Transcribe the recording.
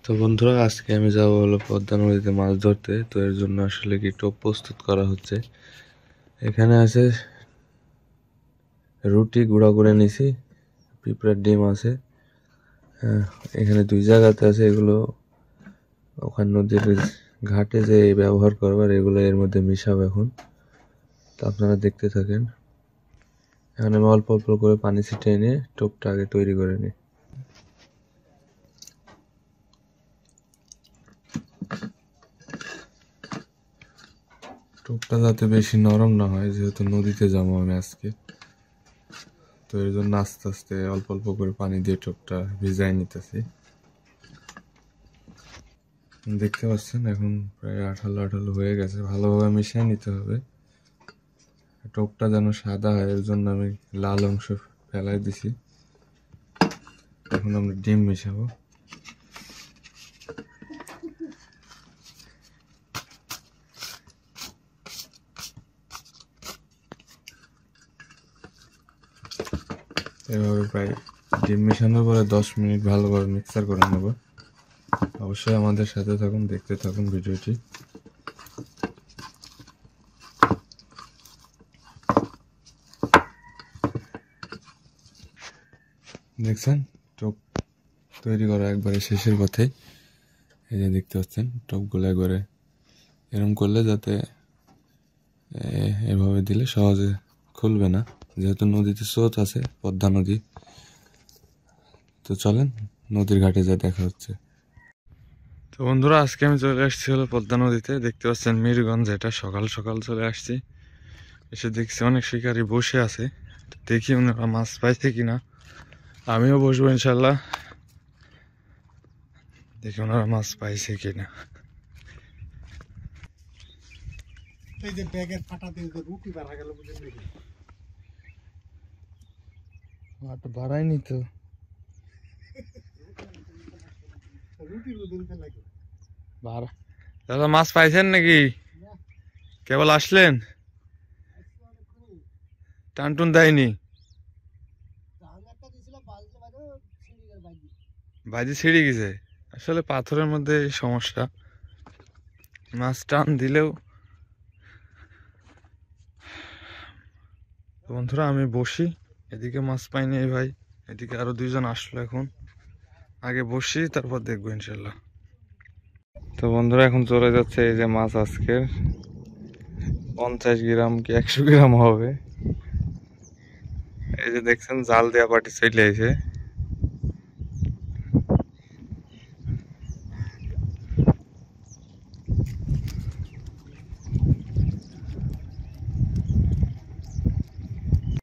তো বন্ধুরা, আজকে আমি যাবো হলো পদ্মা নদীতে মাছ ধরতে। তো এর জন্য আসলে কি টোপ প্রস্তুত করা হচ্ছে। এখানে আছে রুটি গুঁড়া করে নিছি, পিঁপড়ার ডিম আছে। হ্যাঁ, এখানে দুই জায়গাতে আছে এগুলো। ওখানে নদীর ঘাটে যে ব্যবহার করবার এগুলো এর মধ্যে মিশাবো এখন। তো আপনারা দেখতে থাকেন। এখানে আমি অল্প অল্প করে পানি ছিটিয়ে নিয়ে টোপটা আগে তৈরি করে নিই। টোপটা যাতে বেশি নরম না হয়, যেহেতু নদীতে যাবো আমি আজকে। তো এর জন্য আস্তে আস্তে অল্প অল্প করে পানি দিয়ে টোপটা ভিজাই নিতেছি। দেখতে পাচ্ছেন এখন প্রায় আঠালো আঠালো হয়ে গেছে, ভালোভাবে মিশিয়ে নিতে হবে। টোপটা যেন সাদা হয় এর জন্য আমি লাল অংশ ফেলাই দিছি। এখন আমরা ডিম মিশাবো। এভাবে প্রায় ডিম মেশানোর পরে 10 মিনিট ভালোভাবে মিক্সার করে নেব। অবশ্যই আমাদের সাথে থাকুন, দেখতে থাকুন ভিডিওটি। দেখছেন টোপ তৈরি করা একবারে শেষের পথে। এই যে দেখতে পাচ্ছেন টোপগুলো একবারে এরকম করলে যাতে এভাবে দিলে সহজে খুলবে না, যেহেতু নদীতে স্রোত আছে, পদ্মা নদী। তো চলেন নদীর ঘাটে যা দেখা হচ্ছে। তো বন্ধুরা, আজকে আমি চলে আসছি হলো পদ্মা নদীতে। দেখতে পাচ্ছেন মিরগঞ্জ, এটা সকাল সকাল চলে আসছি। এসে দেখছি অনেক শিকারী বসে আছে। দেখি ওনারা মাছ পাইছে কিনা, আমিও বসবো ইনশাল্লাহ। দেখি ওনারা মাছ পাইছে কিনা। এই যে ব্যাগের ফাটা দিয়ে রুটি বাড়া গেল বুঝলেন নাকি? বাড়ায়নি তো, রুটি রুদিনতে লাগে। দাদা মাছ পাইছেন নাকি? কেবল আসলেন, টানটুন দেয়নি? বাজি ছিঁড়ে গেছে। আসলে পাথরের মধ্যে এই সমস্যা, মাছ টান দিলেও। বন্ধুরা আমি বসি, এদিকে মাছ পাইনি ভাই, এদিকে আরো দুইজন আসলো। এখন আগে বসি, তারপর দেখবো ইনশাল্লাহ। তো বন্ধুরা এখন চলে যাচ্ছে এই যে মাছ আজকের 50 গ্রাম কি 100 গ্রাম হবে। এই যে দেখছেন জাল দেওয়া পাটি চলে এসে।